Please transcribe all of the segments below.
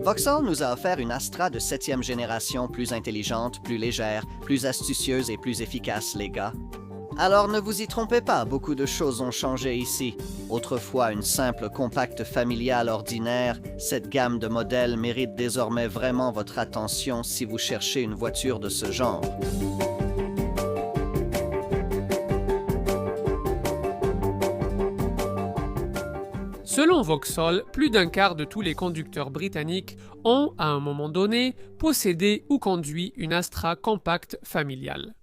Vauxhall nous a offert une Astra de 7e génération plus intelligente, plus légère, plus astucieuse et plus efficace, les gars. Alors ne vous y trompez pas, beaucoup de choses ont changé ici. Autrefois une simple compacte familiale ordinaire, cette gamme de modèles mérite désormais vraiment votre attention si vous cherchez une voiture de ce genre. Selon Vauxhall, plus d'un quart de tous les conducteurs britanniques ont, à un moment donné, possédé ou conduit une Astra compacte familiale.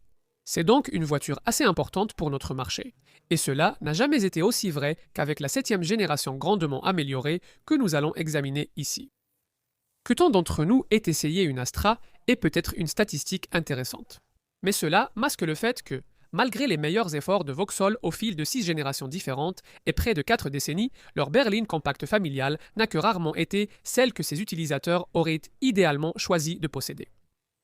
C'est donc une voiture assez importante pour notre marché. Et cela n'a jamais été aussi vrai qu'avec la 7e génération grandement améliorée que nous allons examiner ici. Que tant d'entre nous aient essayé une Astra est peut-être une statistique intéressante. Mais cela masque le fait que, malgré les meilleurs efforts de Vauxhall au fil de 6 générations différentes et près de 4 décennies, leur berline compacte familiale n'a que rarement été celle que ses utilisateurs auraient idéalement choisi de posséder.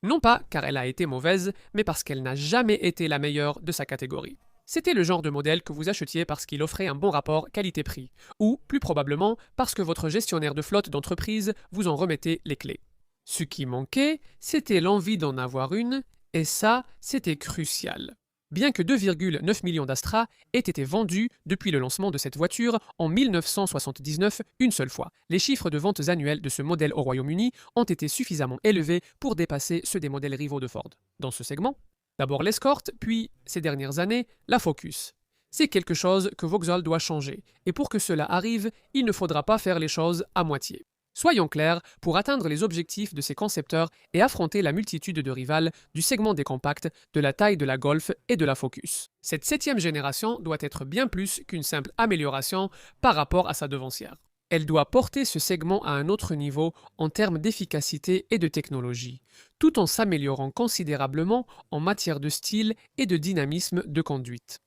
Non pas car elle a été mauvaise, mais parce qu'elle n'a jamais été la meilleure de sa catégorie. C'était le genre de modèle que vous achetiez parce qu'il offrait un bon rapport qualité-prix, ou, plus probablement, parce que votre gestionnaire de flotte d'entreprise vous en remettait les clés. Ce qui manquait, c'était l'envie d'en avoir une, et ça, c'était crucial. Bien que 2,9 millions d'Astra aient été vendus depuis le lancement de cette voiture en 1979 une seule fois, les chiffres de ventes annuelles de ce modèle au Royaume-Uni ont été suffisamment élevés pour dépasser ceux des modèles rivaux de Ford. Dans ce segment, d'abord l'Escort, puis, ces dernières années, la Focus. C'est quelque chose que Vauxhall doit changer, et pour que cela arrive, il ne faudra pas faire les choses à moitié. Soyons clairs, pour atteindre les objectifs de ces concepteurs et affronter la multitude de rivales du segment des compacts, de la taille de la Golf et de la Focus. Cette 7e génération doit être bien plus qu'une simple amélioration par rapport à sa devancière. Elle doit porter ce segment à un autre niveau en termes d'efficacité et de technologie, tout en s'améliorant considérablement en matière de style et de dynamisme de conduite.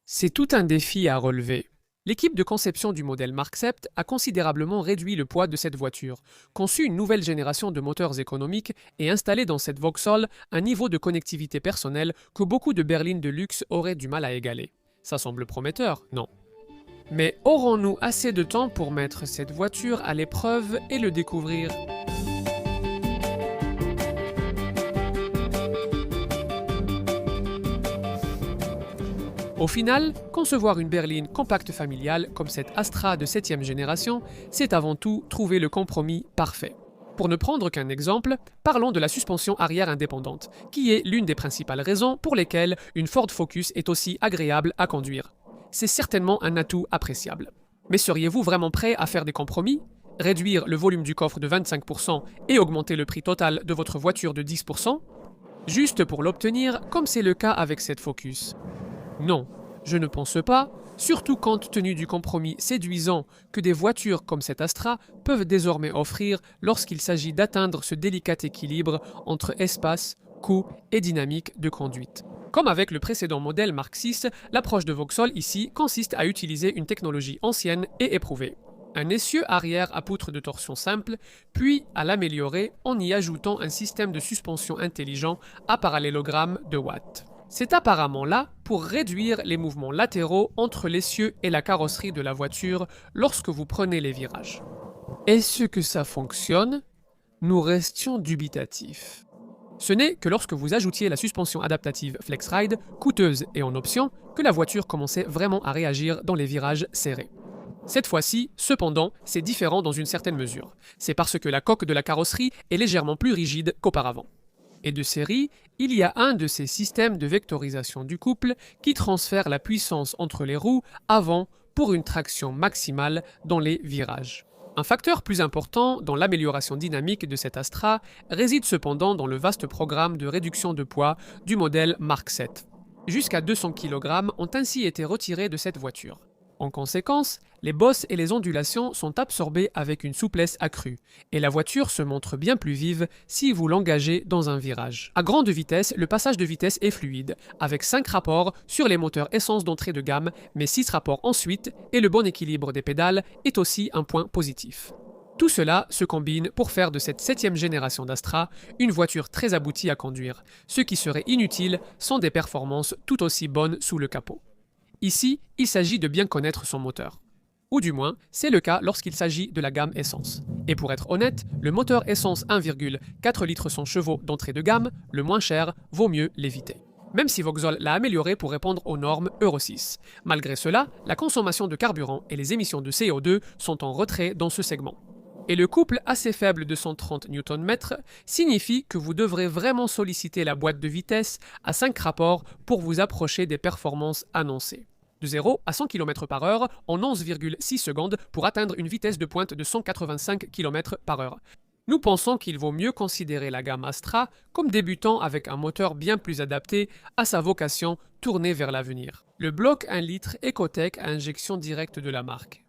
C'est tout un défi à relever. L'équipe de conception du modèle Mark 7 a considérablement réduit le poids de cette voiture, conçu une nouvelle génération de moteurs économiques et installé dans cette Vauxhall un niveau de connectivité personnelle que beaucoup de berlines de luxe auraient du mal à égaler. Ça semble prometteur, non? Mais aurons-nous assez de temps pour mettre cette voiture à l'épreuve et le découvrir? Au final, concevoir une berline compacte familiale comme cette Astra de 7e génération, c'est avant tout trouver le compromis parfait. Pour ne prendre qu'un exemple, parlons de la suspension arrière indépendante, qui est l'une des principales raisons pour lesquelles une Ford Focus est aussi agréable à conduire. C'est certainement un atout appréciable. Mais seriez-vous vraiment prêt à faire des compromis? Réduire le volume du coffre de 25% et augmenter le prix total de votre voiture de 10%? Juste pour l'obtenir, comme c'est le cas avec cette Focus. Non, je ne pense pas, surtout compte tenu du compromis séduisant que des voitures comme cette Astra peuvent désormais offrir lorsqu'il s'agit d'atteindre ce délicat équilibre entre espace, coût et dynamique de conduite. Comme avec le précédent modèle Mark 6, l'approche de Vauxhall ici consiste à utiliser une technologie ancienne et éprouvée. Un essieu arrière à poutre de torsion simple, puis à l'améliorer en y ajoutant un système de suspension intelligent à parallélogramme de Watt. C'est apparemment là pour réduire les mouvements latéraux entre l'essieu et la carrosserie de la voiture lorsque vous prenez les virages. Est-ce que ça fonctionne? Nous restions dubitatifs. Ce n'est que lorsque vous ajoutiez la suspension adaptative FlexRide, coûteuse et en option, que la voiture commençait vraiment à réagir dans les virages serrés. Cette fois-ci, cependant, c'est différent dans une certaine mesure. C'est parce que la coque de la carrosserie est légèrement plus rigide qu'auparavant. Et de série, il y a un de ces systèmes de vectorisation du couple qui transfère la puissance entre les roues avant pour une traction maximale dans les virages. Un facteur plus important dans l'amélioration dynamique de cette Astra réside cependant dans le vaste programme de réduction de poids du modèle Mark 7. Jusqu'à 200 kg ont ainsi été retirés de cette voiture. En conséquence, les bosses et les ondulations sont absorbées avec une souplesse accrue, et la voiture se montre bien plus vive si vous l'engagez dans un virage. À grande vitesse, le passage de vitesse est fluide, avec 5 rapports sur les moteurs essence d'entrée de gamme, mais 6 rapports ensuite, et le bon équilibre des pédales est aussi un point positif. Tout cela se combine pour faire de cette 7e génération d'Astra une voiture très aboutie à conduire, ce qui serait inutile sans des performances tout aussi bonnes sous le capot. Ici, il s'agit de bien connaître son moteur. Ou du moins, c'est le cas lorsqu'il s'agit de la gamme essence. Et pour être honnête, le moteur essence 1,4 litres 100 chevaux d'entrée de gamme, le moins cher, vaut mieux l'éviter. Même si Vauxhall l'a amélioré pour répondre aux normes Euro 6. Malgré cela, la consommation de carburant et les émissions de CO2 sont en retrait dans ce segment. Et le couple assez faible de 130 Nm signifie que vous devrez vraiment solliciter la boîte de vitesse à 5 rapports pour vous approcher des performances annoncées. De 0 à 100 km/h en 11,6 secondes pour atteindre une vitesse de pointe de 185 km/h. Nous pensons qu'il vaut mieux considérer la gamme Astra comme débutant avec un moteur bien plus adapté à sa vocation tournée vers l'avenir. Le bloc 1 litre Ecotec à injection directe de la marque.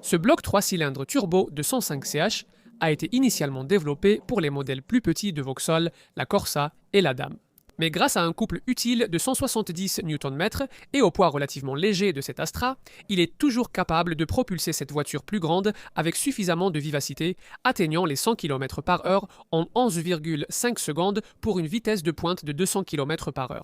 Ce bloc 3 cylindres turbo de 105 CH a été initialement développé pour les modèles plus petits de Vauxhall, la Corsa et la Dame. Mais grâce à un couple utile de 170 Nm et au poids relativement léger de cet Astra, il est toujours capable de propulser cette voiture plus grande avec suffisamment de vivacité, atteignant les 100 km/h en 11,5 secondes pour une vitesse de pointe de 200 km/h.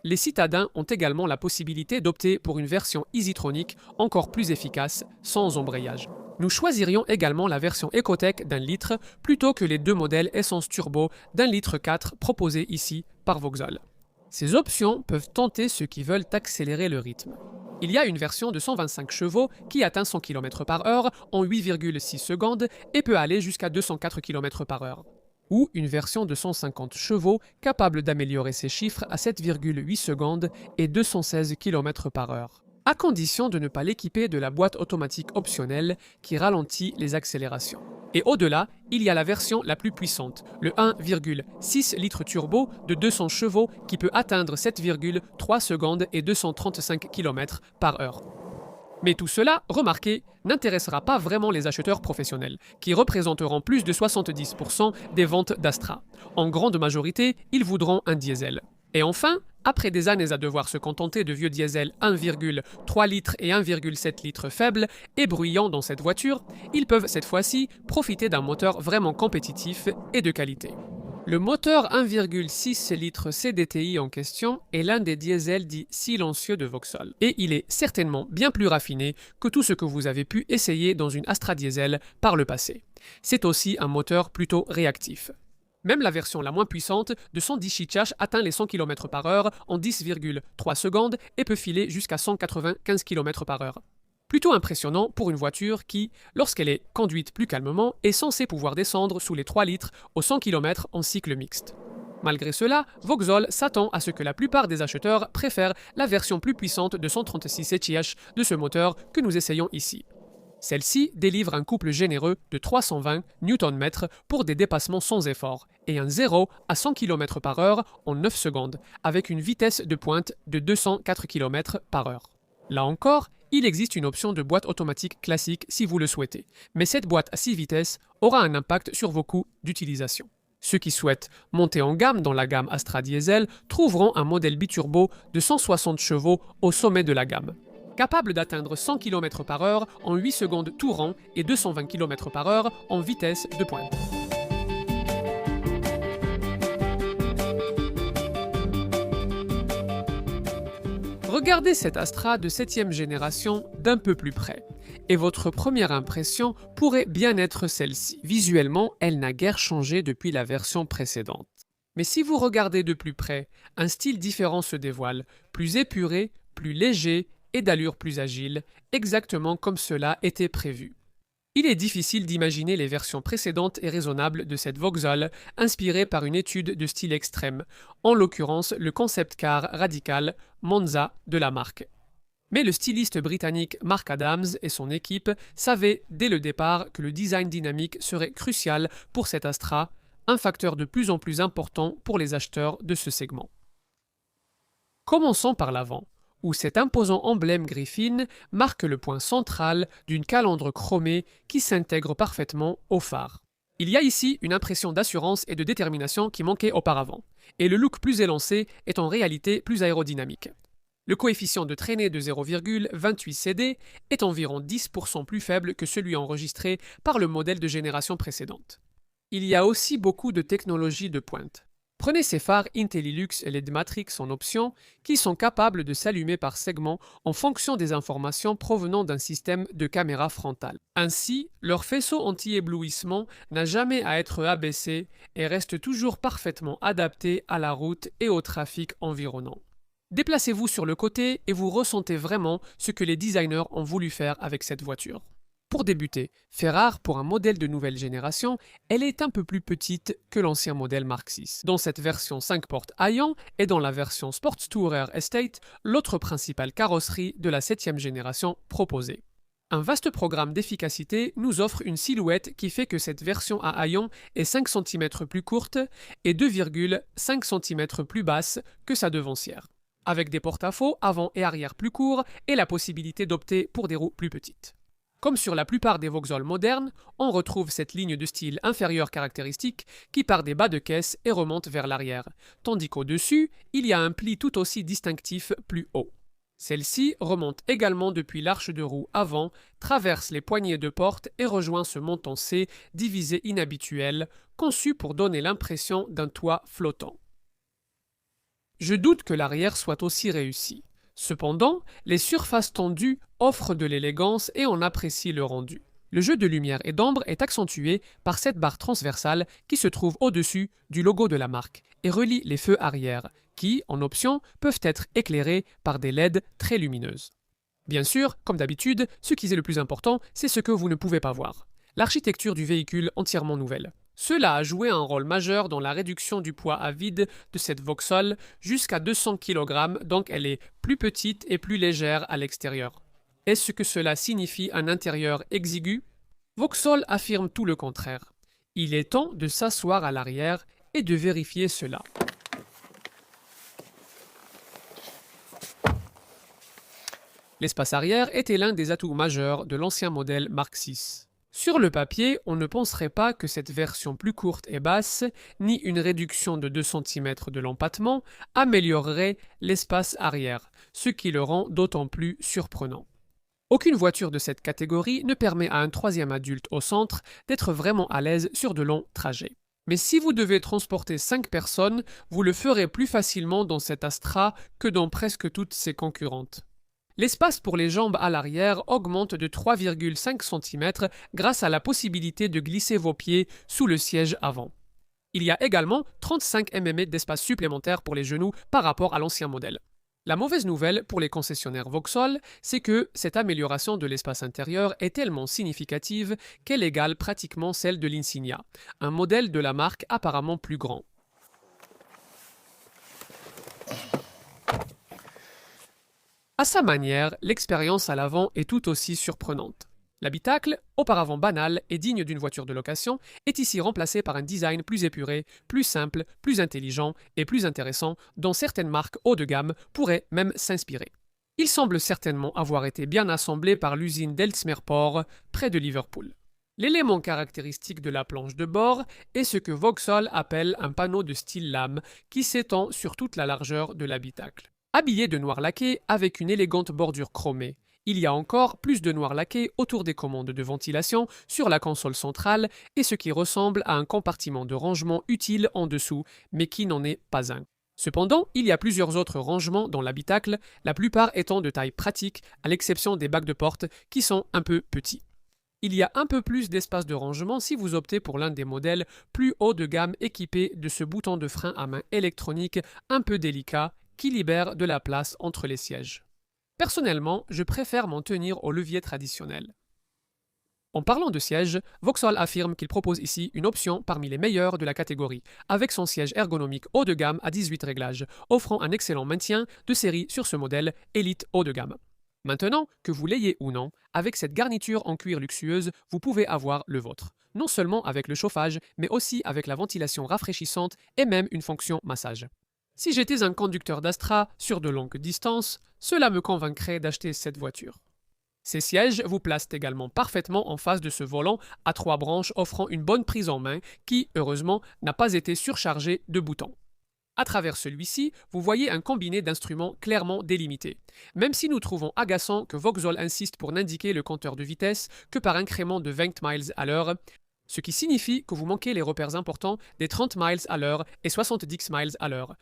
Les citadins ont également la possibilité d'opter pour une version Easytronic encore plus efficace, sans embrayage. Nous choisirions également la version Ecotec d'1 litre plutôt que les deux modèles essence turbo d'1 litre 4 proposés ici par Vauxhall. Ces options peuvent tenter ceux qui veulent accélérer le rythme. Il y a une version de 125 chevaux qui atteint 100 km/h en 8,6 secondes et peut aller jusqu'à 204 km/h. Ou une version de 150 chevaux capable d'améliorer ses chiffres à 7,8 secondes et 216 km/h, à condition de ne pas l'équiper de la boîte automatique optionnelle qui ralentit les accélérations. Et au-delà, il y a la version la plus puissante, le 1,6 litres turbo de 200 chevaux qui peut atteindre 7,3 secondes et 235 km/h. Mais tout cela, remarquez, n'intéressera pas vraiment les acheteurs professionnels, qui représenteront plus de 70% des ventes d'Astra. En grande majorité, ils voudront un diesel. Et enfin, après des années à devoir se contenter de vieux diesel 1,3 litres et 1,7 litres faibles et bruyants dans cette voiture, ils peuvent cette fois-ci profiter d'un moteur vraiment compétitif et de qualité. Le moteur 1,6 litres CDTI en question est l'un des diesels dits silencieux de Vauxhall. Et il est certainement bien plus raffiné que tout ce que vous avez pu essayer dans une Astra Diesel par le passé. C'est aussi un moteur plutôt réactif. Même la version la moins puissante de 110 Chichash atteint les 100 km/h en 10,3 secondes et peut filer jusqu'à 195 km/h. Plutôt impressionnant pour une voiture qui, lorsqu'elle est conduite plus calmement, est censée pouvoir descendre sous les 3 litres aux 100 km en cycle mixte. Malgré cela, Vauxhall s'attend à ce que la plupart des acheteurs préfèrent la version plus puissante de 136 CH de ce moteur que nous essayons ici. Celle-ci délivre un couple généreux de 320 Nm pour des dépassements sans effort et un 0 à 100 km/h en 9 secondes, avec une vitesse de pointe de 204 km/h. Là encore, il existe une option de boîte automatique classique si vous le souhaitez, mais cette boîte à 6 vitesses aura un impact sur vos coûts d'utilisation. Ceux qui souhaitent monter en gamme dans la gamme Astra Diesel trouveront un modèle biturbo de 160 chevaux au sommet de la gamme. Capable d'atteindre 100 km/h en 8 secondes tout rond et 220 km/h en vitesse de pointe. Regardez cette Astra de 7e génération d'un peu plus près, et votre première impression pourrait bien être celle-ci. Visuellement, elle n'a guère changé depuis la version précédente. Mais si vous regardez de plus près, un style différent se dévoile, plus épuré, plus léger et d'allure plus agile, exactement comme cela était prévu. Il est difficile d'imaginer les versions précédentes et raisonnables de cette Vauxhall, inspirée par une étude de style extrême, en l'occurrence le concept car radical Monza de la marque. Mais le styliste britannique Mark Adams et son équipe savaient dès le départ que le design dynamique serait crucial pour cette Astra, un facteur de plus en plus important pour les acheteurs de ce segment. Commençons par l'avant, où cet imposant emblème Griffin marque le point central d'une calandre chromée qui s'intègre parfaitement au phare. Il y a ici une impression d'assurance et de détermination qui manquait auparavant, et le look plus élancé est en réalité plus aérodynamique. Le coefficient de traînée de 0,28 CD est environ 10% plus faible que celui enregistré par le modèle de génération précédente. Il y a aussi beaucoup de technologies de pointe. Prenez ces phares IntelliLux LED Matrix en option qui sont capables de s'allumer par segment en fonction des informations provenant d'un système de caméra frontale. Ainsi, leur faisceau anti-éblouissement n'a jamais à être abaissé et reste toujours parfaitement adapté à la route et au trafic environnant. Déplacez-vous sur le côté et vous ressentez vraiment ce que les designers ont voulu faire avec cette voiture. Pour débuter, fait rare pour un modèle de nouvelle génération, elle est un peu plus petite que l'ancien modèle Mark VI. Dans cette version 5 portes Hayan et dans la version Sports Tourer Estate, l'autre principale carrosserie de la 7e génération proposée. Un vaste programme d'efficacité nous offre une silhouette qui fait que cette version à haillons est 5 cm plus courte et 2,5 cm plus basse que sa devancière, avec des porte-à-faux avant et arrière plus courts et la possibilité d'opter pour des roues plus petites. Comme sur la plupart des Vauxhall modernes, on retrouve cette ligne de style inférieure caractéristique qui part des bas de caisse et remonte vers l'arrière, tandis qu'au-dessus, il y a un pli tout aussi distinctif plus haut. Celle-ci remonte également depuis l'arche de roue avant, traverse les poignées de porte et rejoint ce montant C divisé inhabituel, conçu pour donner l'impression d'un toit flottant. Je doute que l'arrière soit aussi réussi. Cependant, les surfaces tendues offrent de l'élégance et on apprécie le rendu. Le jeu de lumière et d'ombre est accentué par cette barre transversale qui se trouve au-dessus du logo de la marque et relie les feux arrière, qui, en option, peuvent être éclairés par des LED très lumineuses. Bien sûr, comme d'habitude, ce qui est le plus important, c'est ce que vous ne pouvez pas voir. L'architecture du véhicule entièrement nouvelle. Cela a joué un rôle majeur dans la réduction du poids à vide de cette Vauxhall jusqu'à 200 kg, donc elle est plus petite et plus légère à l'extérieur. Est-ce que cela signifie un intérieur exigu? Vauxhall affirme tout le contraire. Il est temps de s'asseoir à l'arrière et de vérifier cela. L'espace arrière était l'un des atouts majeurs de l'ancien modèle Mark VI. Sur le papier, on ne penserait pas que cette version plus courte et basse, ni une réduction de 2 cm de l'empattement, améliorerait l'espace arrière, ce qui le rend d'autant plus surprenant. Aucune voiture de cette catégorie ne permet à un troisième adulte au centre d'être vraiment à l'aise sur de longs trajets. Mais si vous devez transporter 5 personnes, vous le ferez plus facilement dans cette Astra que dans presque toutes ses concurrentes. L'espace pour les jambes à l'arrière augmente de 3,5 cm grâce à la possibilité de glisser vos pieds sous le siège avant. Il y a également 35 mm d'espace supplémentaire pour les genoux par rapport à l'ancien modèle. La mauvaise nouvelle pour les concessionnaires Vauxhall, c'est que cette amélioration de l'espace intérieur est tellement significative qu'elle égale pratiquement celle de l'Insignia, un modèle de la marque apparemment plus grand. À sa manière, l'expérience à l'avant est tout aussi surprenante. L'habitacle, auparavant banal et digne d'une voiture de location, est ici remplacé par un design plus épuré, plus simple, plus intelligent et plus intéressant dont certaines marques haut de gamme pourraient même s'inspirer. Il semble certainement avoir été bien assemblé par l'usine d'Ellesmere Port, près de Liverpool. L'élément caractéristique de la planche de bord est ce que Vauxhall appelle un panneau de style lame qui s'étend sur toute la largeur de l'habitacle. Habillé de noir laqué avec une élégante bordure chromée, il y a encore plus de noir laqué autour des commandes de ventilation sur la console centrale et ce qui ressemble à un compartiment de rangement utile en dessous, mais qui n'en est pas un. Cependant, il y a plusieurs autres rangements dans l'habitacle, la plupart étant de taille pratique, à l'exception des bacs de porte qui sont un peu petits. Il y a un peu plus d'espace de rangement si vous optez pour l'un des modèles plus haut de gamme équipés de ce bouton de frein à main électronique un peu délicat qui libère de la place entre les sièges. Personnellement, je préfère m'en tenir au levier traditionnel. En parlant de siège, Vauxhall affirme qu'il propose ici une option parmi les meilleures de la catégorie, avec son siège ergonomique haut de gamme à 18 réglages, offrant un excellent maintien de série sur ce modèle Elite haut de gamme. Maintenant, que vous l'ayez ou non, avec cette garniture en cuir luxueuse, vous pouvez avoir le vôtre. Non seulement avec le chauffage, mais aussi avec la ventilation rafraîchissante et même une fonction massage. Si j'étais un conducteur d'Astra sur de longues distances, cela me convaincrait d'acheter cette voiture. Ces sièges vous placent également parfaitement en face de ce volant à 3 branches offrant une bonne prise en main qui, heureusement, n'a pas été surchargé de boutons. À travers celui-ci, vous voyez un combiné d'instruments clairement délimités. Même si nous trouvons agaçant que Vauxhall insiste pour n'indiquer le compteur de vitesse que par incrément de 20 miles à l'heure, ce qui signifie que vous manquez les repères importants des 30 miles à l'heure et 70 miles à l'heure.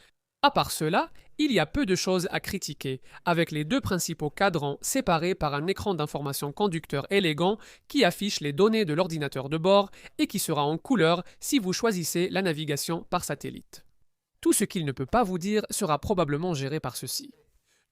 À part cela, il y a peu de choses à critiquer, avec les deux principaux cadrans séparés par un écran d'information conducteur élégant qui affiche les données de l'ordinateur de bord et qui sera en couleur si vous choisissez la navigation par satellite. Tout ce qu'il ne peut pas vous dire sera probablement géré par ceci.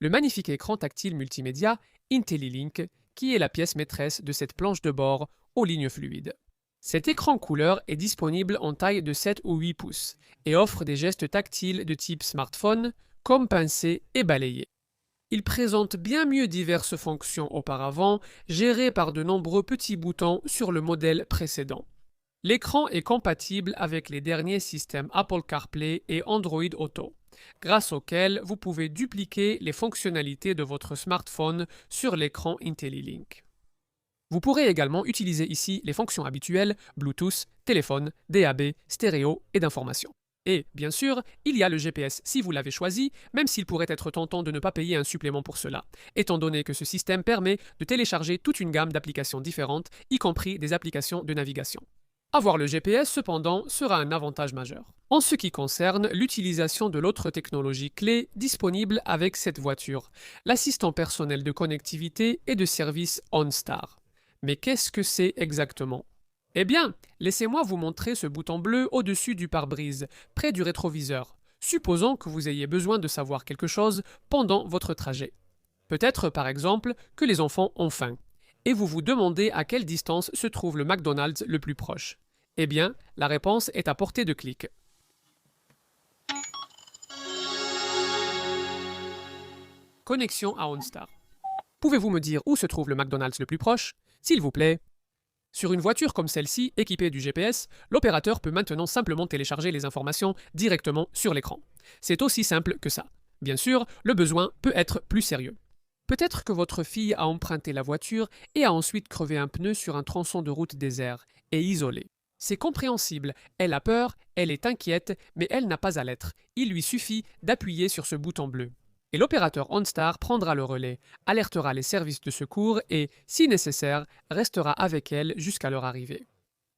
Le magnifique écran tactile multimédia IntelliLink, qui est la pièce maîtresse de cette planche de bord aux lignes fluides. Cet écran couleur est disponible en taille de 7 ou 8 pouces et offre des gestes tactiles de type smartphone, comme pincer et balayer. Il présente bien mieux diverses fonctions auparavant, gérées par de nombreux petits boutons sur le modèle précédent. L'écran est compatible avec les derniers systèmes Apple CarPlay et Android Auto, grâce auxquels vous pouvez dupliquer les fonctionnalités de votre smartphone sur l'écran IntelliLink. Vous pourrez également utiliser ici les fonctions habituelles Bluetooth, téléphone, DAB, stéréo et d'information. Et, bien sûr, il y a le GPS si vous l'avez choisi, même s'il pourrait être tentant de ne pas payer un supplément pour cela, étant donné que ce système permet de télécharger toute une gamme d'applications différentes, y compris des applications de navigation. Avoir le GPS, cependant, sera un avantage majeur. En ce qui concerne l'utilisation de l'autre technologie clé disponible avec cette voiture, l'assistant personnel de connectivité et de service OnStar. Mais qu'est-ce que c'est exactement? Eh bien, laissez-moi vous montrer ce bouton bleu au-dessus du pare-brise, près du rétroviseur. Supposons que vous ayez besoin de savoir quelque chose pendant votre trajet. Peut-être, par exemple, que les enfants ont faim. Et vous vous demandez à quelle distance se trouve le McDonald's le plus proche. Eh bien, la réponse est à portée de clic. Connexion à OnStar. Pouvez-vous me dire où se trouve le McDonald's le plus proche? S'il vous plaît. Sur une voiture comme celle-ci, équipée du GPS, l'opérateur peut maintenant simplement télécharger les informations directement sur l'écran. C'est aussi simple que ça. Bien sûr, le besoin peut être plus sérieux. Peut-être que votre fille a emprunté la voiture et a ensuite crevé un pneu sur un tronçon de route désert et isolé. C'est compréhensible, elle a peur, elle est inquiète, mais elle n'a pas à l'être. Il lui suffit d'appuyer sur ce bouton bleu. Et l'opérateur OnStar prendra le relais, alertera les services de secours et, si nécessaire, restera avec elle jusqu'à leur arrivée.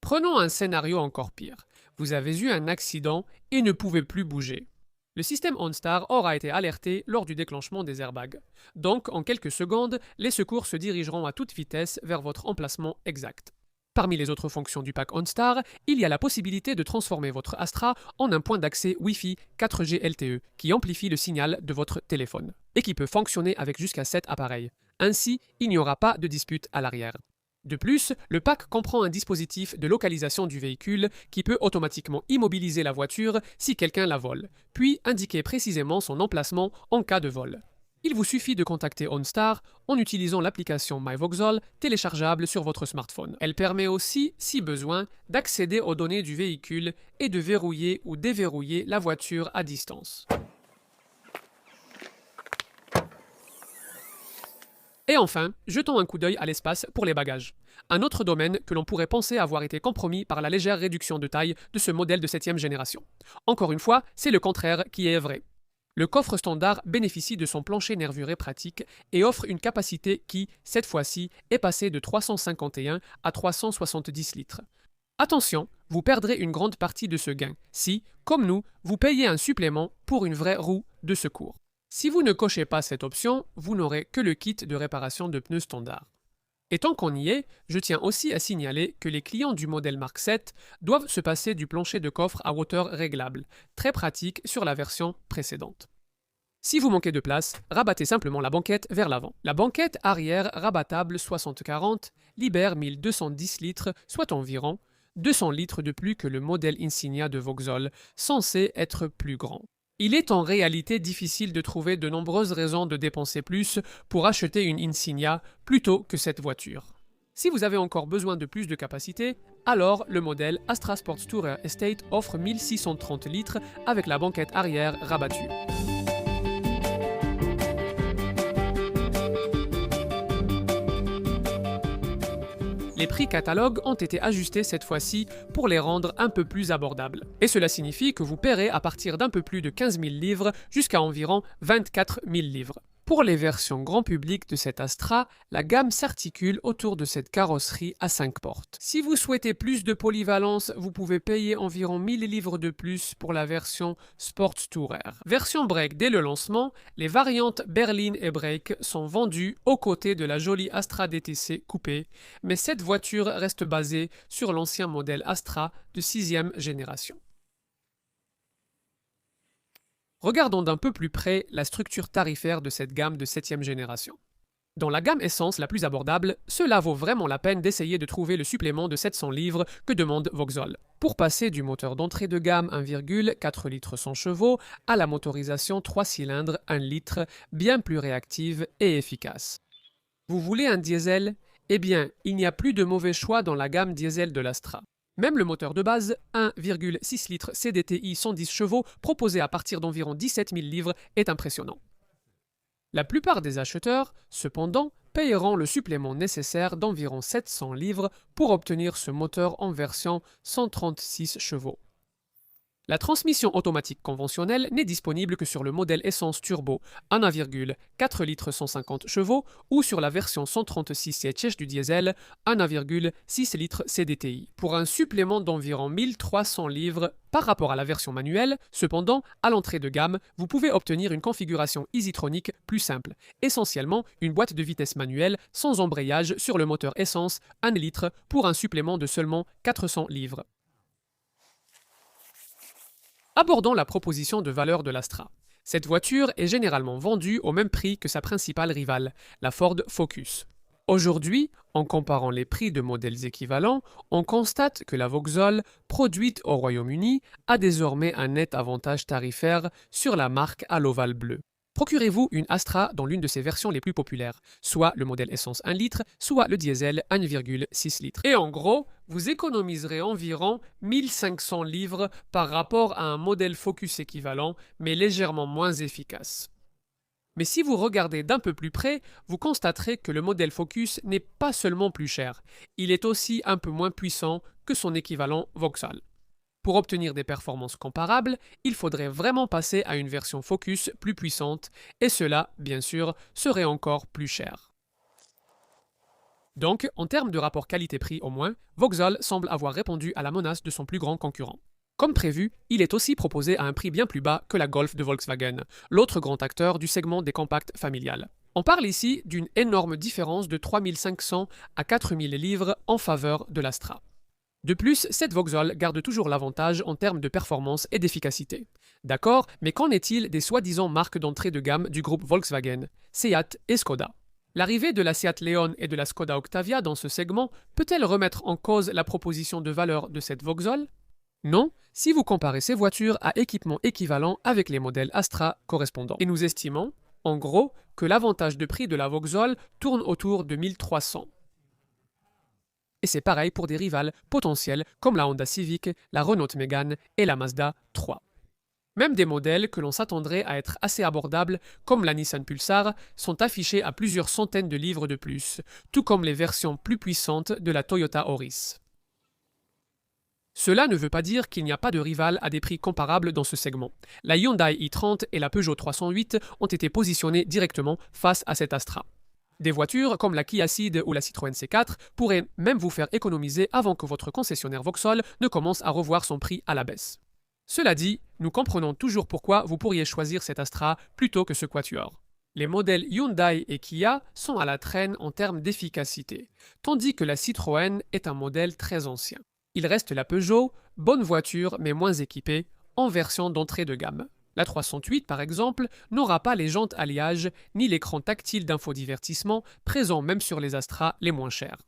Prenons un scénario encore pire. Vous avez eu un accident et ne pouvez plus bouger. Le système OnStar aura été alerté lors du déclenchement des airbags. Donc, en quelques secondes, les secours se dirigeront à toute vitesse vers votre emplacement exact. Parmi les autres fonctions du pack OnStar, il y a la possibilité de transformer votre Astra en un point d'accès Wi-Fi 4G LTE qui amplifie le signal de votre téléphone et qui peut fonctionner avec jusqu'à 7 appareils. Ainsi, il n'y aura pas de dispute à l'arrière. De plus, le pack comprend un dispositif de localisation du véhicule qui peut automatiquement immobiliser la voiture si quelqu'un la vole, puis indiquer précisément son emplacement en cas de vol. Il vous suffit de contacter OnStar en utilisant l'application MyVauxhall téléchargeable sur votre smartphone. Elle permet aussi, si besoin, d'accéder aux données du véhicule et de verrouiller ou déverrouiller la voiture à distance. Et enfin, jetons un coup d'œil à l'espace pour les bagages. Un autre domaine que l'on pourrait penser avoir été compromis par la légère réduction de taille de ce modèle de 7e génération. Encore une fois, c'est le contraire qui est vrai. Le coffre standard bénéficie de son plancher nervuré pratique et offre une capacité qui, cette fois-ci, est passée de 351 à 370 litres. Attention, vous perdrez une grande partie de ce gain si, comme nous, vous payez un supplément pour une vraie roue de secours. Si vous ne cochez pas cette option, vous n'aurez que le kit de réparation de pneus standard. Et tant qu'on y est, je tiens aussi à signaler que les clients du modèle Mark 7 doivent se passer du plancher de coffre à hauteur réglable, très pratique sur la version précédente. Si vous manquez de place, rabattez simplement la banquette vers l'avant. La banquette arrière rabattable 60-40 libère 1210 litres, soit environ 200 litres de plus que le modèle Insignia de Vauxhall, censé être plus grand. Il est en réalité difficile de trouver de nombreuses raisons de dépenser plus pour acheter une Insignia plutôt que cette voiture. Si vous avez encore besoin de plus de capacité, alors le modèle Astra Sports Tourer Estate offre 1630 litres avec la banquette arrière rabattue. Les prix catalogue ont été ajustés cette fois-ci pour les rendre un peu plus abordables. Et cela signifie que vous paierez à partir d'un peu plus de 15 000 livres jusqu'à environ 24 000 livres. Pour les versions grand public de cette Astra, la gamme s'articule autour de cette carrosserie à 5 portes. Si vous souhaitez plus de polyvalence, vous pouvez payer environ 1000 livres de plus pour la version Sport Tourer. Version break dès le lancement, les variantes berline et break sont vendues aux côtés de la jolie Astra DTC coupée, mais cette voiture reste basée sur l'ancien modèle Astra de 6e génération. Regardons d'un peu plus près la structure tarifaire de cette gamme de 7e génération. Dans la gamme essence la plus abordable, cela vaut vraiment la peine d'essayer de trouver le supplément de 700 livres que demande Vauxhall, pour passer du moteur d'entrée de gamme 1,4 litres 100 chevaux à la motorisation 3 cylindres 1 litre, bien plus réactive et efficace. Vous voulez un diesel? Eh bien, il n'y a plus de mauvais choix dans la gamme diesel de l'Astra. Même le moteur de base, 1,6 litres CDTI 110 chevaux, proposé à partir d'environ 17 000 livres, est impressionnant. La plupart des acheteurs, cependant, payeront le supplément nécessaire d'environ 700 livres pour obtenir ce moteur en version 136 chevaux. La transmission automatique conventionnelle n'est disponible que sur le modèle essence turbo 1,4 litres 150 chevaux ou sur la version 136 sièges du diesel 1,6 litres CDTI, pour un supplément d'environ 1300 livres par rapport à la version manuelle. Cependant, à l'entrée de gamme, vous pouvez obtenir une configuration Easytronic plus simple, essentiellement une boîte de vitesse manuelle sans embrayage sur le moteur essence 1 litre pour un supplément de seulement 400 livres. Abordons la proposition de valeur de l'Astra. Cette voiture est généralement vendue au même prix que sa principale rivale, la Ford Focus. Aujourd'hui, en comparant les prix de modèles équivalents, on constate que la Vauxhall, produite au Royaume-Uni, a désormais un net avantage tarifaire sur la marque à l'ovale bleu. Procurez-vous une Astra dans l'une de ses versions les plus populaires, soit le modèle essence 1 litre, soit le diesel 1,6 litres. Et en gros, vous économiserez environ 1500 livres par rapport à un modèle Focus équivalent, mais légèrement moins efficace. Mais si vous regardez d'un peu plus près, vous constaterez que le modèle Focus n'est pas seulement plus cher, il est aussi un peu moins puissant que son équivalent Vauxhall. Pour obtenir des performances comparables, il faudrait vraiment passer à une version Focus plus puissante, et cela, bien sûr, serait encore plus cher. Donc, en termes de rapport qualité-prix au moins, Vauxhall semble avoir répondu à la menace de son plus grand concurrent. Comme prévu, il est aussi proposé à un prix bien plus bas que la Golf de Volkswagen, l'autre grand acteur du segment des compacts familiales. On parle ici d'une énorme différence de 3500 à 4000 livres en faveur de l'Astra. De plus, cette Vauxhall garde toujours l'avantage en termes de performance et d'efficacité. D'accord, mais qu'en est-il des soi-disant marques d'entrée de gamme du groupe Volkswagen, Seat et Skoda? L'arrivée de la Seat Leon et de la Skoda Octavia dans ce segment peut-elle remettre en cause la proposition de valeur de cette Vauxhall? Non, si vous comparez ces voitures à équipements équivalents avec les modèles Astra correspondants. Et nous estimons, en gros, que l'avantage de prix de la Vauxhall tourne autour de 1300. Et c'est pareil pour des rivales potentiels comme la Honda Civic, la Renault Mégane et la Mazda 3. Même des modèles que l'on s'attendrait à être assez abordables, comme la Nissan Pulsar, sont affichés à plusieurs centaines de livres de plus, tout comme les versions plus puissantes de la Toyota Auris. Cela ne veut pas dire qu'il n'y a pas de rivales à des prix comparables dans ce segment. La Hyundai i30 et la Peugeot 308 ont été positionnées directement face à cette Astra. Des voitures comme la Kia Ceed ou la Citroën C4 pourraient même vous faire économiser avant que votre concessionnaire Vauxhall ne commence à revoir son prix à la baisse. Cela dit, nous comprenons toujours pourquoi vous pourriez choisir cette Astra plutôt que ce Quatuor. Les modèles Hyundai et Kia sont à la traîne en termes d'efficacité, tandis que la Citroën est un modèle très ancien. Il reste la Peugeot, bonne voiture mais moins équipée, en version d'entrée de gamme. La 308, par exemple, n'aura pas les jantes alliage ni l'écran tactile d'infodivertissement présent même sur les Astra les moins chers.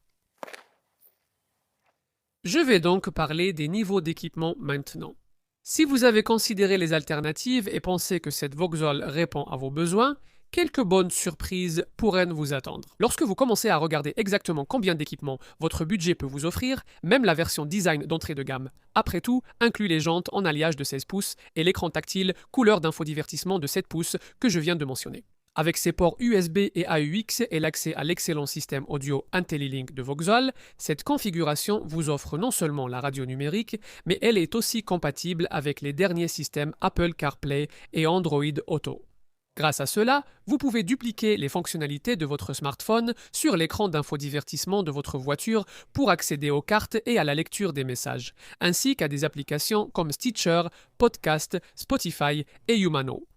Je vais donc parler des niveaux d'équipement maintenant. Si vous avez considéré les alternatives et pensé que cette Vauxhall répond à vos besoins, quelques bonnes surprises pourraient vous attendre. Lorsque vous commencez à regarder exactement combien d'équipements votre budget peut vous offrir, même la version design d'entrée de gamme, après tout, inclut les jantes en alliage de 16 pouces et l'écran tactile couleur d'infodivertissement de 7 pouces que je viens de mentionner. Avec ses ports USB et AUX et l'accès à l'excellent système audio IntelliLink de Vauxhall, cette configuration vous offre non seulement la radio numérique, mais elle est aussi compatible avec les derniers systèmes Apple CarPlay et Android Auto. Grâce à cela, vous pouvez dupliquer les fonctionnalités de votre smartphone sur l'écran d'infodivertissement de votre voiture pour accéder aux cartes et à la lecture des messages, ainsi qu'à des applications comme Stitcher, Podcast, Spotify et Humano.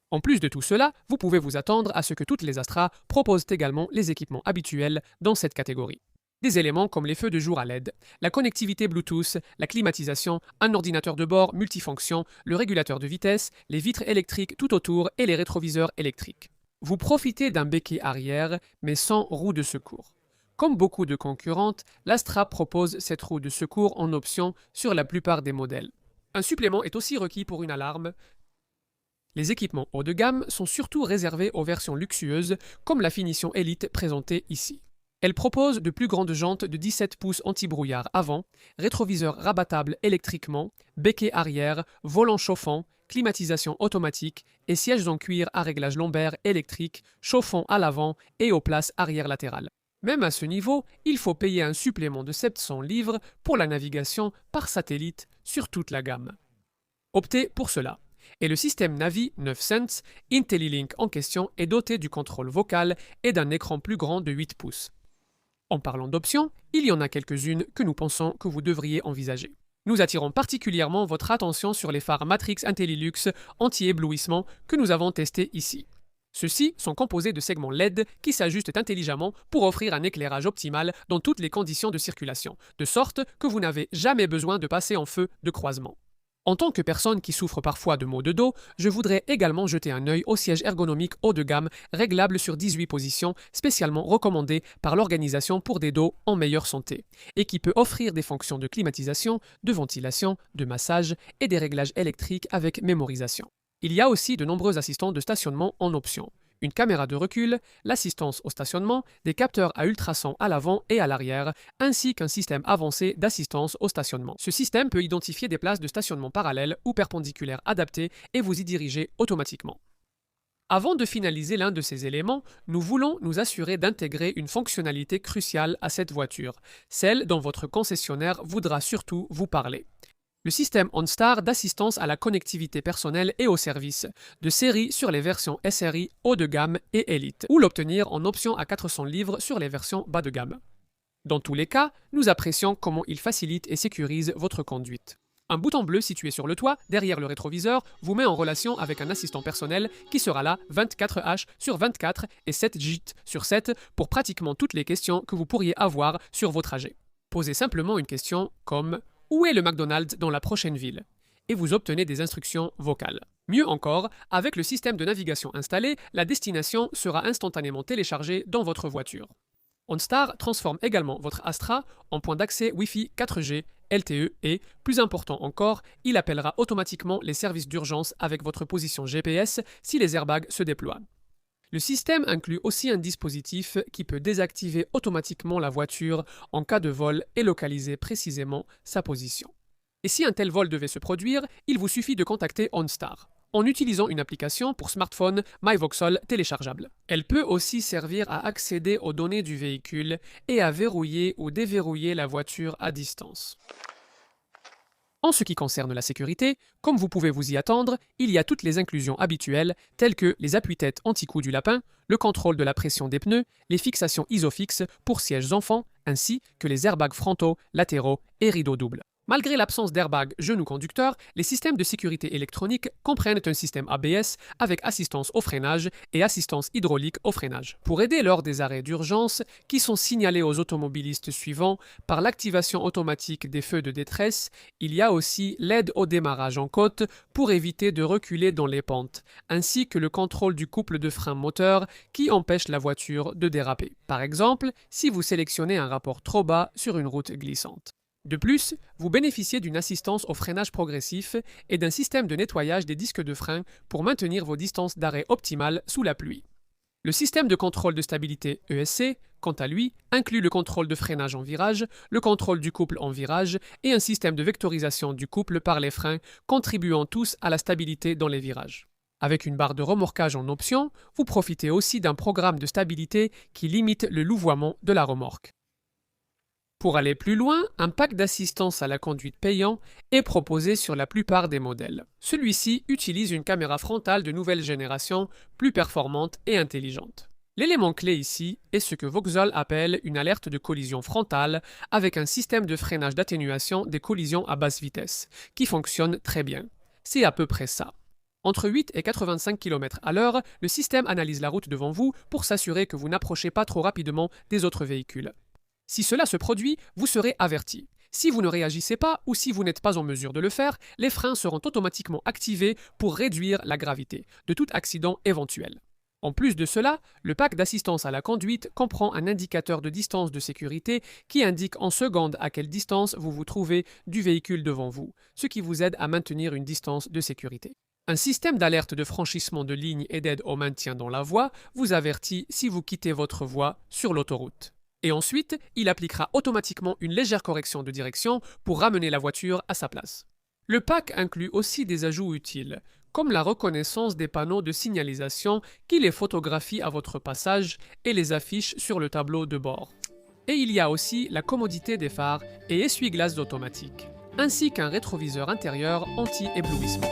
En plus de tout cela, vous pouvez vous attendre à ce que toutes les Astra proposent également les équipements habituels dans cette catégorie. Des éléments comme les feux de jour à LED, la connectivité Bluetooth, la climatisation, un ordinateur de bord multifonction, le régulateur de vitesse, les vitres électriques tout autour et les rétroviseurs électriques. Vous profitez d'un béquet arrière, mais sans roue de secours. Comme beaucoup de concurrentes, l'Astra propose cette roue de secours en option sur la plupart des modèles. Un supplément est aussi requis pour une alarme. Les équipements haut de gamme sont surtout réservés aux versions luxueuses, comme la finition Elite présentée ici. Elle propose de plus grandes jantes de 17 pouces anti-brouillard avant, rétroviseur rabattable électriquement, béquet arrière, volant chauffant, climatisation automatique et sièges en cuir à réglage lombaire électrique, chauffant à l'avant et aux places arrière latérales. Même à ce niveau, il faut payer un supplément de 700 livres pour la navigation par satellite sur toute la gamme. Optez pour cela. Et le système Navi 9sense IntelliLink en question est doté du contrôle vocal et d'un écran plus grand de 8 pouces. En parlant d'options, il y en a quelques-unes que nous pensons que vous devriez envisager. Nous attirons particulièrement votre attention sur les phares Matrix IntelliLux anti-éblouissement que nous avons testés ici. Ceux-ci sont composés de segments LED qui s'ajustent intelligemment pour offrir un éclairage optimal dans toutes les conditions de circulation, de sorte que vous n'avez jamais besoin de passer en feu de croisement. En tant que personne qui souffre parfois de maux de dos, je voudrais également jeter un œil au siège ergonomique haut de gamme réglable sur 18 positions, spécialement recommandé par l'Organisation pour des dos en meilleure santé, et qui peut offrir des fonctions de climatisation, de ventilation, de massage et des réglages électriques avec mémorisation. Il y a aussi de nombreux assistants de stationnement en option. Une caméra de recul, l'assistance au stationnement, des capteurs à ultrasons à l'avant et à l'arrière, ainsi qu'un système avancé d'assistance au stationnement. Ce système peut identifier des places de stationnement parallèles ou perpendiculaires adaptées et vous y diriger automatiquement. Avant de finaliser l'un de ces éléments, nous voulons nous assurer d'intégrer une fonctionnalité cruciale à cette voiture, celle dont votre concessionnaire voudra surtout vous parler. Le système OnStar d'assistance à la connectivité personnelle et aux services, de série sur les versions SRI haut de gamme et Elite, ou l'obtenir en option à 400 livres sur les versions bas de gamme. Dans tous les cas, nous apprécions comment il facilite et sécurise votre conduite. Un bouton bleu situé sur le toit, derrière le rétroviseur, vous met en relation avec un assistant personnel qui sera là 24h sur 24 et 7G sur 7 pour pratiquement toutes les questions que vous pourriez avoir sur vos trajets. Posez simplement une question comme « Où est le McDonald's dans la prochaine ville ?» et vous obtenez des instructions vocales. Mieux encore, avec le système de navigation installé, la destination sera instantanément téléchargée dans votre voiture. OnStar transforme également votre Astra en point d'accès Wi-Fi 4G, LTE et, plus important encore, il appellera automatiquement les services d'urgence avec votre position GPS si les airbags se déploient. Le système inclut aussi un dispositif qui peut désactiver automatiquement la voiture en cas de vol et localiser précisément sa position. Et si un tel vol devait se produire, il vous suffit de contacter OnStar en utilisant une application pour smartphone MyVauxhall téléchargeable. Elle peut aussi servir à accéder aux données du véhicule et à verrouiller ou déverrouiller la voiture à distance. En ce qui concerne la sécurité, comme vous pouvez vous y attendre, il y a toutes les inclusions habituelles telles que les appuis-têtes anti-coup du lapin, le contrôle de la pression des pneus, les fixations isofixes pour sièges enfants, ainsi que les airbags frontaux, latéraux et rideaux doubles. Malgré l'absence d'airbag genou conducteur, les systèmes de sécurité électronique comprennent un système ABS avec assistance au freinage et assistance hydraulique au freinage. Pour aider lors des arrêts d'urgence, qui sont signalés aux automobilistes suivants par l'activation automatique des feux de détresse, il y a aussi l'aide au démarrage en côte pour éviter de reculer dans les pentes, ainsi que le contrôle du couple de frein moteur qui empêche la voiture de déraper. Par exemple, si vous sélectionnez un rapport trop bas sur une route glissante. De plus, vous bénéficiez d'une assistance au freinage progressif et d'un système de nettoyage des disques de frein pour maintenir vos distances d'arrêt optimales sous la pluie. Le système de contrôle de stabilité ESC, quant à lui, inclut le contrôle de freinage en virage, le contrôle du couple en virage et un système de vectorisation du couple par les freins, contribuant tous à la stabilité dans les virages. Avec une barre de remorquage en option, vous profitez aussi d'un programme de stabilité qui limite le louvoiement de la remorque. Pour aller plus loin, un pack d'assistance à la conduite payant est proposé sur la plupart des modèles. Celui-ci utilise une caméra frontale de nouvelle génération, plus performante et intelligente. L'élément clé ici est ce que Vauxhall appelle une alerte de collision frontale avec un système de freinage d'atténuation des collisions à basse vitesse, qui fonctionne très bien. C'est à peu près ça. Entre 8 et 85 km à l'heure, le système analyse la route devant vous pour s'assurer que vous n'approchez pas trop rapidement des autres véhicules. Si cela se produit, vous serez averti. Si vous ne réagissez pas ou si vous n'êtes pas en mesure de le faire, les freins seront automatiquement activés pour réduire la gravité de tout accident éventuel. En plus de cela, le pack d'assistance à la conduite comprend un indicateur de distance de sécurité qui indique en secondes à quelle distance vous vous trouvez du véhicule devant vous, ce qui vous aide à maintenir une distance de sécurité. Un système d'alerte de franchissement de ligne et d'aide au maintien dans la voie vous avertit si vous quittez votre voie sur l'autoroute. Et ensuite, il appliquera automatiquement une légère correction de direction pour ramener la voiture à sa place. Le pack inclut aussi des ajouts utiles, comme la reconnaissance des panneaux de signalisation qui les photographient à votre passage et les affiche sur le tableau de bord. Et il y a aussi la commodité des phares et essuie-glaces automatiques, ainsi qu'un rétroviseur intérieur anti-éblouissement.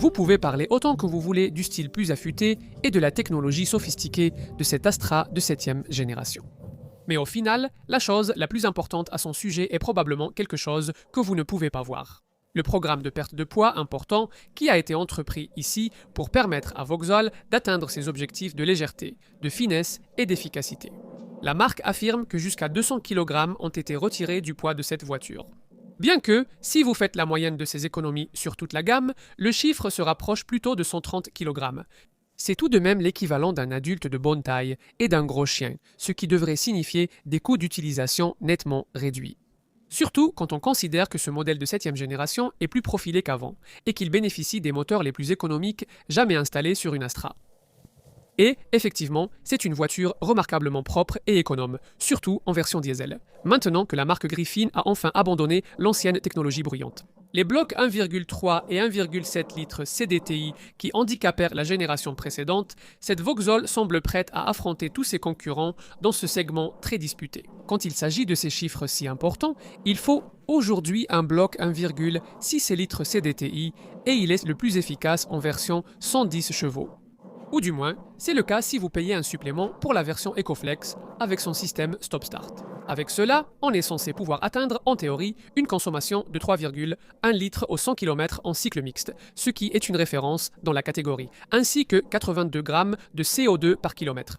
Vous pouvez parler autant que vous voulez du style plus affûté et de la technologie sophistiquée de cet Astra de 7e génération. Mais au final, la chose la plus importante à son sujet est probablement quelque chose que vous ne pouvez pas voir. Le programme de perte de poids important qui a été entrepris ici pour permettre à Vauxhall d'atteindre ses objectifs de légèreté, de finesse et d'efficacité. La marque affirme que jusqu'à 200 kg ont été retirés du poids de cette voiture. Bien que, si vous faites la moyenne de ces économies sur toute la gamme, le chiffre se rapproche plutôt de 130 kg. C'est tout de même l'équivalent d'un adulte de bonne taille et d'un gros chien, ce qui devrait signifier des coûts d'utilisation nettement réduits. Surtout quand on considère que ce modèle de 7e génération est plus profilé qu'avant et qu'il bénéficie des moteurs les plus économiques jamais installés sur une Astra. Et, effectivement, c'est une voiture remarquablement propre et économe, surtout en version diesel, maintenant que la marque Griffin a enfin abandonné l'ancienne technologie bruyante. Les blocs 1,3 et 1,7 litres CDTI qui handicapèrent la génération précédente, cette Vauxhall semble prête à affronter tous ses concurrents dans ce segment très disputé. Quand il s'agit de ces chiffres si importants, il faut aujourd'hui un bloc 1,6 litres CDTI et il est le plus efficace en version 110 chevaux. Ou du moins, c'est le cas si vous payez un supplément pour la version EcoFlex avec son système Stop-Start. Avec cela, on est censé pouvoir atteindre, en théorie, une consommation de 3,1 litres au 100 km en cycle mixte, ce qui est une référence dans la catégorie, ainsi que 82 grammes de CO2 par kilomètre.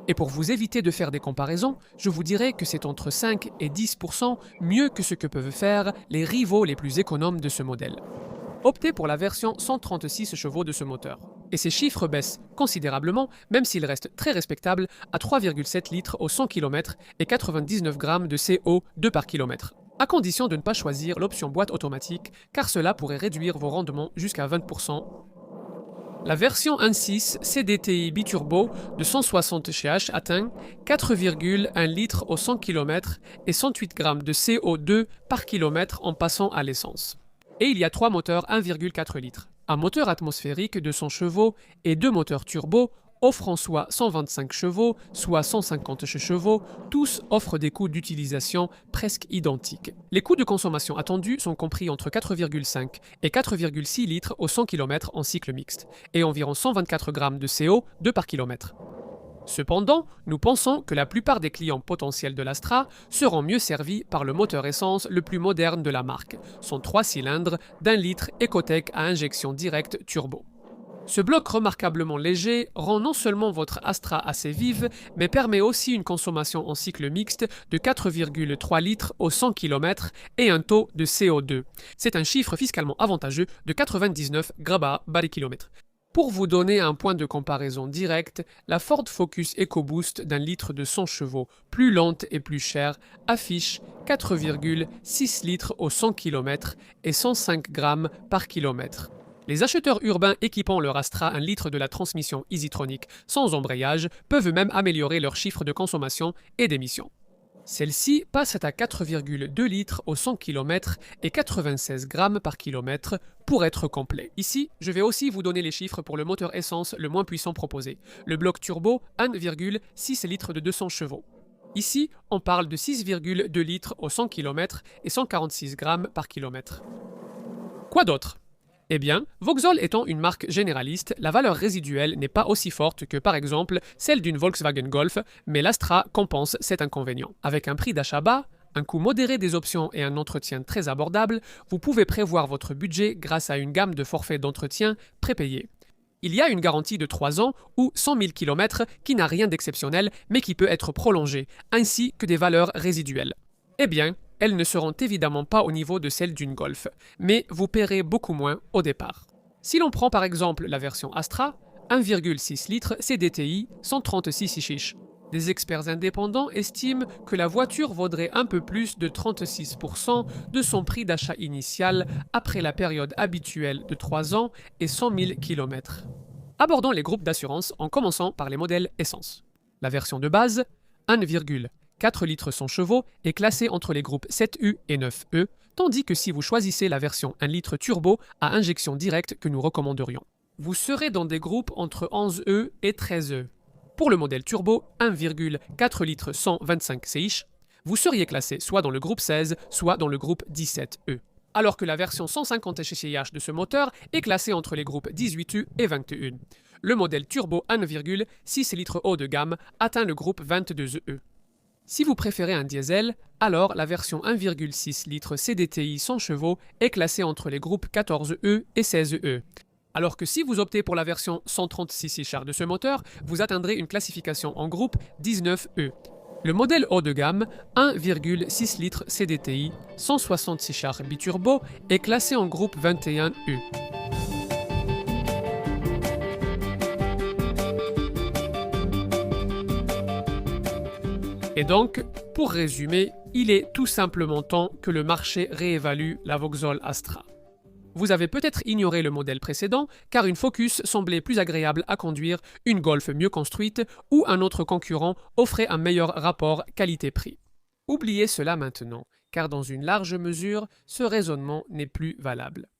Et pour vous éviter de faire des comparaisons, je vous dirais que c'est entre 5 et 10% mieux que ce que peuvent faire les rivaux les plus économes de ce modèle. Optez pour la version 136 chevaux de ce moteur. Et ces chiffres baissent considérablement, même s'ils restent très respectables, à 3,7 litres au 100 km et 99 grammes de CO2 par kilomètre. À condition de ne pas choisir l'option boîte automatique, car cela pourrait réduire vos rendements jusqu'à 20%. La version 1.6 CDTI biturbo de 160 ch atteint 4,1 litres au 100 km et 108 grammes de CO2 par kilomètre en passant à l'essence. Et il y a 3 moteurs 1,4 litres. Un moteur atmosphérique de 100 chevaux et 2 moteurs turbo offrant soit 125 chevaux, soit 150 chevaux, tous offrent des coûts d'utilisation presque identiques. Les coûts de consommation attendus sont compris entre 4,5 et 4,6 litres au 100 km en cycle mixte, et environ 124 grammes de CO2 par kilomètre. Cependant, nous pensons que la plupart des clients potentiels de l'Astra seront mieux servis par le moteur essence le plus moderne de la marque, son 3 cylindres d'1 litre Ecotec à injection directe turbo. Ce bloc remarquablement léger rend non seulement votre Astra assez vive, mais permet aussi une consommation en cycle mixte de 4,3 litres au 100 km et un taux de CO2. C'est un chiffre fiscalement avantageux de 99 grammes/km. Pour vous donner un point de comparaison direct, la Ford Focus EcoBoost d'1 litre de 100 chevaux, plus lente et plus chère, affiche 4,6 litres au 100 km et 105 grammes par kilomètre. Les acheteurs urbains équipant leur Astra 1 litre de la transmission EasyTronic sans embrayage peuvent même améliorer leur chiffre de consommation et d'émissions. Celle-ci passe à 4,2 litres au 100 km et 96 grammes par kilomètre pour être complet. Ici, je vais aussi vous donner les chiffres pour le moteur essence le moins puissant proposé. Le bloc turbo, 1,6 litres de 200 chevaux. Ici, on parle de 6,2 litres au 100 km et 146 grammes par kilomètre. Quoi d'autre ? Eh bien, Vauxhall étant une marque généraliste, la valeur résiduelle n'est pas aussi forte que par exemple celle d'une Volkswagen Golf, mais l'Astra compense cet inconvénient. Avec un prix d'achat bas, un coût modéré des options et un entretien très abordable, vous pouvez prévoir votre budget grâce à une gamme de forfaits d'entretien prépayés. Il y a une garantie de 3 ans ou 100 000 km qui n'a rien d'exceptionnel mais qui peut être prolongée, ainsi que des valeurs résiduelles. Eh bien, elles ne seront évidemment pas au niveau de celles d'une Golf, mais vous paierez beaucoup moins au départ. Si l'on prend par exemple la version Astra, 1,6 litres CDTI 136 chiches. Des experts indépendants estiment que la voiture vaudrait un peu plus de 36% de son prix d'achat initial après la période habituelle de 3 ans et 100 000 km. Abordons les groupes d'assurance en commençant par les modèles essence. La version de base, 1,4 litres 100 chevaux, est classée entre les groupes 7U et 9E, tandis que si vous choisissez la version 1 litre turbo à injection directe que nous recommanderions, vous serez dans des groupes entre 11E et 13E. Pour le modèle turbo 1,4 litres 125 CH, vous seriez classé soit dans le groupe 16, soit dans le groupe 17E. Alors que la version 150 CH de ce moteur est classée entre les groupes 18U et 21. Le modèle turbo 1,6 litres haut de gamme atteint le groupe 22E. Si vous préférez un diesel, alors la version 1,6 litres CDTI 100 chevaux est classée entre les groupes 14E et 16E. Alors que si vous optez pour la version 136 chars de ce moteur, vous atteindrez une classification en groupe 19E. Le modèle haut de gamme, 1,6 litres CDTI, 166 chars biturbo, est classé en groupe 21E. Et donc, pour résumer, il est tout simplement temps que le marché réévalue la Vauxhall Astra. Vous avez peut-être ignoré le modèle précédent car une Focus semblait plus agréable à conduire, une Golf mieux construite ou un autre concurrent offrait un meilleur rapport qualité-prix. Oubliez cela maintenant, car dans une large mesure, ce raisonnement n'est plus valable.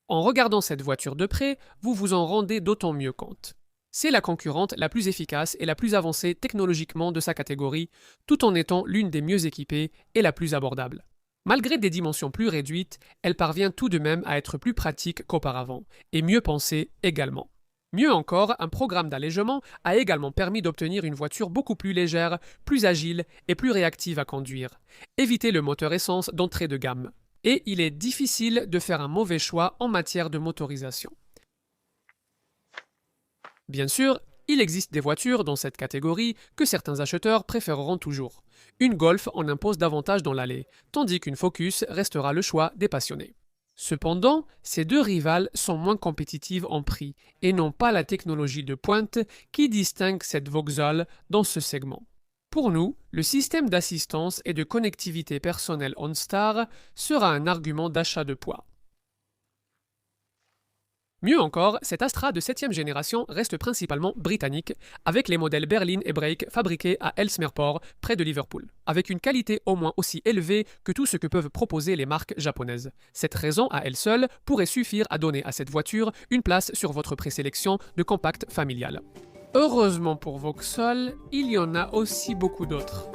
En regardant cette voiture de près, vous vous en rendez d'autant mieux compte. C'est la concurrente la plus efficace et la plus avancée technologiquement de sa catégorie, tout en étant l'une des mieux équipées et la plus abordable. Malgré des dimensions plus réduites, elle parvient tout de même à être plus pratique qu'auparavant, et mieux pensée également. Mieux encore, un programme d'allègement a également permis d'obtenir une voiture beaucoup plus légère, plus agile et plus réactive à conduire. Évitez le moteur essence d'entrée de gamme. Et il est difficile de faire un mauvais choix en matière de motorisation. Bien sûr, il existe des voitures dans cette catégorie que certains acheteurs préféreront toujours. Une Golf en impose davantage dans l'allée, tandis qu'une Focus restera le choix des passionnés. Cependant, ces deux rivales sont moins compétitives en prix et n'ont pas la technologie de pointe qui distingue cette Vauxhall dans ce segment. Pour nous, le système d'assistance et de connectivité personnelle OnStar sera un argument d'achat de poids. Mieux encore, cette Astra de 7e génération reste principalement britannique, avec les modèles Berlin et Break fabriqués à Ellesmere Port, près de Liverpool, avec une qualité au moins aussi élevée que tout ce que peuvent proposer les marques japonaises. Cette raison à elle seule pourrait suffire à donner à cette voiture une place sur votre présélection de compact familial. Heureusement pour Vauxhall, il y en a aussi beaucoup d'autres.